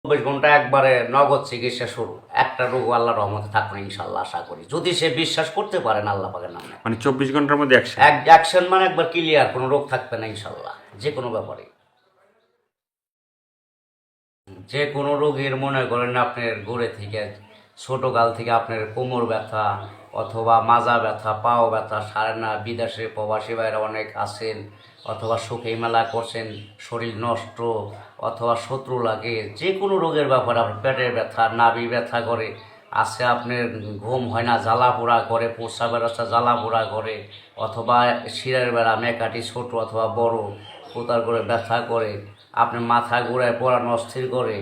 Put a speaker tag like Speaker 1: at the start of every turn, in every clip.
Speaker 1: 24 ঘন্টা একবারে নগদ চিকিৎসা শুরু। একটা রোগ আল্লাহর রহমতে থাকবে ইনশাল্লাহ, আশা করি, যদি সে বিশ্বাস করতে পারেন আল্লাহ পাকের নামে।
Speaker 2: মানে 24 ঘন্টার মধ্যে
Speaker 1: অ্যাকশন মানে একবার ক্লিয়ার, কোনো রোগ থাকবে না ইনশাল্লাহ। যে কোনো ব্যাপারে, যে কোনো রোগের মনে করেন আপনার গোড়ে থেকে ছোটোকাল থেকে আপনার কোমর ব্যথা অথবা মাজা ব্যথা, পাও ব্যথা সারে না, বিদেশে প্রবাসী ভাইরা অনেক আছেন, অথবা সুখে মেলা করছেন, শরীর নষ্ট অথবা শত্রু লাগে, যে কোনো রোগের ব্যাপারে আপনার পেটের ব্যথা, নাভি ব্যথা করে আছে, আপনার ঘুম হয় না, জ্বালা পোড়া করে, প্রস্রাবের রাস্তা জ্বালা পোড়া করে, অথবা শিরের বেড়া মেকাটি ছোট অথবা বড় কোতার করে ব্যথা করে, আপনি মাথা ঘুরায় পড়ানো অস্থির করে,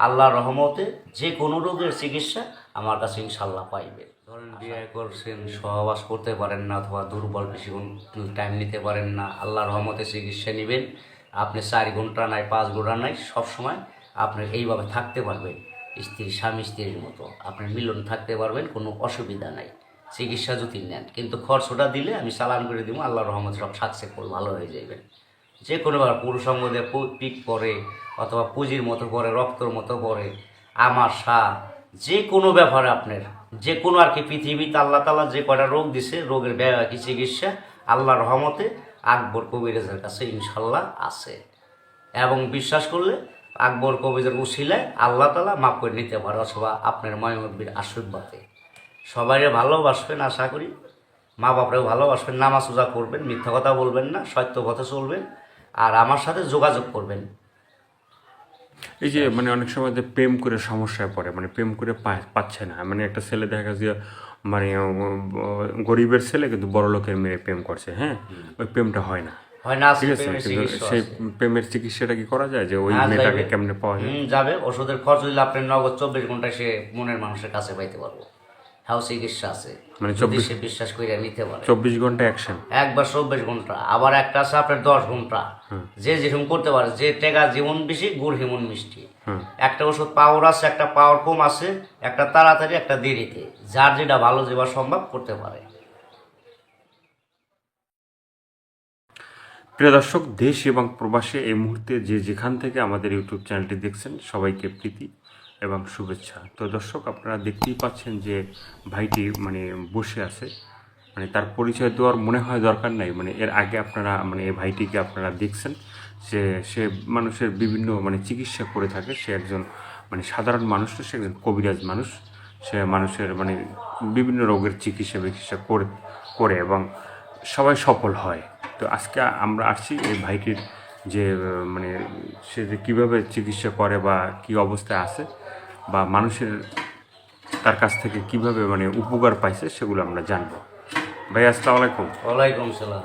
Speaker 1: আল্লাহর রহমতে যে কোনো রোগের চিকিৎসা আমার কাছে ইনশাল্লাহ পাইবে। ধরেন বিয়ে করছেন, সহবাস করতে পারেন না অথবা দুর্বল, বেশিক্ষণ টাইম নিতে পারেন না, আল্লাহর রহমতে চিকিৎসা নেবেন। আপনি 4 ঘন্টা নাই 5 ঘন্টা নাই, সবসময় আপনি এইভাবে থাকতে পারবেন, স্বামী স্ত্রীর মতো আপনি মিলন থাকতে পারবেন, কোনো অসুবিধা নাই চিকিৎসা যদি নেন। কিন্তু খরচটা দিলে আমি চালান করে দিব, আল্লাহর রহমতে সব সাকসেসফুল ভালো হয়ে যাবেন। যে কোনোবার পুরুষঙ্গ দিয়ে পিক পরে অথবা পুঁজির মতো পরে, রক্তর মতো পরে, আমার যে কোনো ব্যাপারে আপনার যে কোনো আর কি পৃথিবীতে আল্লাহ তাআলা যে কয়টা রোগ দিছে, রোগের কি চিকিৎসা আল্লাহর রহমতে আকবর কবিরাজের কাছে ইনশাল্লাহ আছে। এবং বিশ্বাস করলে আকবর কবিরাজের উসিলায় আল্লাহ তাআলা মাফ করে নিতে পারে, অথবা আপনার ময়মুদ্দির আশীর্বাদে। সবাই ভালোবাসবেন, আশা করি মা বাপরেও ভালোবাসবেন, নামাজ রোজা করবেন, মিথ্যা কথা বলবেন না, সত্য পথে চলবেন, আর আমার সাথে যোগাযোগ করবেন।
Speaker 2: এই যে মানে অনেক সময় যে প্রেম করে সমস্যায় পড়ে, মানে প্রেম করে পাচ্ছে না, মানে একটা ছেলে দেখা যায় মানে গরিবের ছেলে কিন্তু বড় লোকের মেয়ে প্রেম করছে, হ্যাঁ, ওই প্রেমটা হয় না, ঠিক আছে, কিন্তু সেই প্রেমের চিকিৎসাটা কি করা যায়, যে ওই মেয়েটাকে কেমনে পাওয়া যায়?
Speaker 1: যাবে, ওষুধের খরচ দিলে আপনি নগদ 24 ঘন্টায় সে মনের মানুষের কাছে পাইতে পারবো। হ্যাঁ, চিকিৎসা আছে,
Speaker 2: মানে
Speaker 1: সে বিশ্বাস করে নিতে পারে।
Speaker 2: 24 ঘন্টা অ্যাকশন,
Speaker 1: একবার 24 ঘন্টা। আবার একটা আছে আপনার 10 ঘন্টা, যে যেরকম করতে পারে, যে টেকা যেমন বেশি গুড় হেমন মিষ্টি। একটা ওষুধ পাওয়ার আছে, একটা পাওয়ার কম আছে, একটা তাড়াতাড়ি, একটা দেরিতে, যার যেটা ভালো যেবা সম্ভব করতে পারে।
Speaker 2: প্রিয় দর্শক, দেশ এবং প্রবাসে এই মুহূর্তে যে যেখান থেকে আমাদের ইউটিউব চ্যানেলটি দেখছেন, সবাইকে প্রীতি এবং শুভেচ্ছা। তো দর্শক, আপনারা দেখতেই পাচ্ছেন যে ভাইটি মানে বসে আছে, মানে তার পরিচয় দেওয়ার মনে হয় দরকার নাই, মানে এর আগে আপনারা মানে এই ভাইটিকে আপনারা দেখছেন যে সে মানুষের বিভিন্ন মানে চিকিৎসা করে থাকে। সে একজন মানে সাধারণ মানুষ, সে একজন কবিরাজ মানুষ, সে মানুষের মানে বিভিন্ন রোগের চিকিৎসা করে এবং সবাই সফল হয়। তো আজকে আমরা আসছি এই ভাইটির যে মানে সে যে কীভাবে চিকিৎসা করে বা কী অবস্থায় আছে বা মানুষের তার কাছ থেকে কিভাবে মানে উপকার পাইছে, সেগুলো আমরা জানবো। ভাই, আসসালামু আলাইকুম।
Speaker 1: ওয়ালাইকুম সালাম।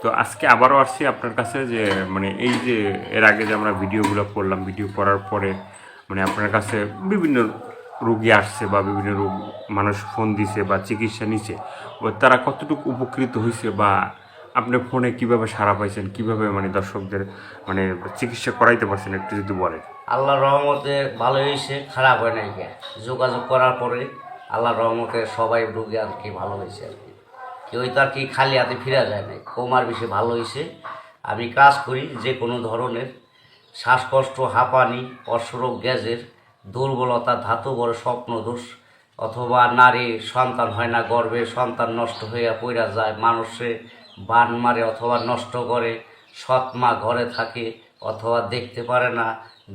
Speaker 2: তো আজকে আবারও আসছি আপনার কাছে যে মানে এই যে এর আগে যে আমরা ভিডিওগুলো করলাম, ভিডিও করার পরে মানে আপনার কাছে বিভিন্ন রোগী আসছে বা বিভিন্ন রোগ মানুষ ফোন দিছে বা চিকিৎসা নিছে, তারা কতটুকু উপকৃত হয়েছে বা আপনার ফোনে কিভাবে সাড়া পাইছেন, কিভাবে মানে দর্শকদের মানে চিকিৎসা করাইতে পারছেন, একটু যদি বলেন।
Speaker 1: আল্লাহর রহমতে ভালো হয়েছে, খারাপ হয় নাই। যোগাযোগ করার পরে আল্লাহর রহমতে সবাই রোগী আর কি ভালো হয়েছে আর কি, কেউ তো আর কি খালি হাতে ফিরা যায় নাই, কমার বেশি ভালো হয়েছে। আমি কাজ করি যে কোনো ধরনের শ্বাসকষ্ট, হাঁপানি, অশ্বরোগ, গ্যাসের দুর্বলতা, ধাতু বড় স্বপ্ন দোষ, অথবা নারী সন্তান হয় না, গর্ভে সন্তান নষ্ট হইয়া পইরা যায়, মানুষে বান মারে অথবা নষ্ট করে, সৎ মা ঘরে থাকে অথবা দেখতে পারে না,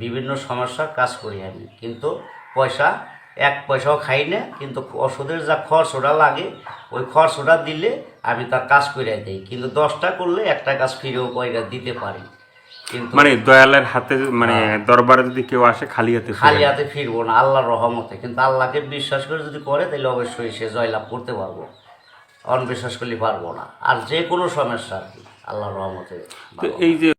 Speaker 1: বিভিন্ন সমস্যার কাজ করি আমি। কিন্তু এক পয়সাও খাই না, কিন্তু ওষুধের যা খরচটা লাগে ওই খরচটা দিলে আমি তার কাজ করে দিই। কিন্তু 10টা করলে একটা কাজ ফিরেও কয়টা দিতে পারি। কিন্তু
Speaker 2: মানে দয়ালের হাতে মানে দরবারে যদি কেউ আসে খালি হাতে
Speaker 1: ফিরবো না আল্লাহর রহমতে। কিন্তু আল্লাহকে বিশ্বাস করে যদি করে তাহলে অবশ্যই সে জয়লাভ করতে পারবো, অনবিশ্বাস করলে পারবো না। আর যে কোনো সমস্যা আর কি আল্লাহর রহমতে।
Speaker 2: তো এই যে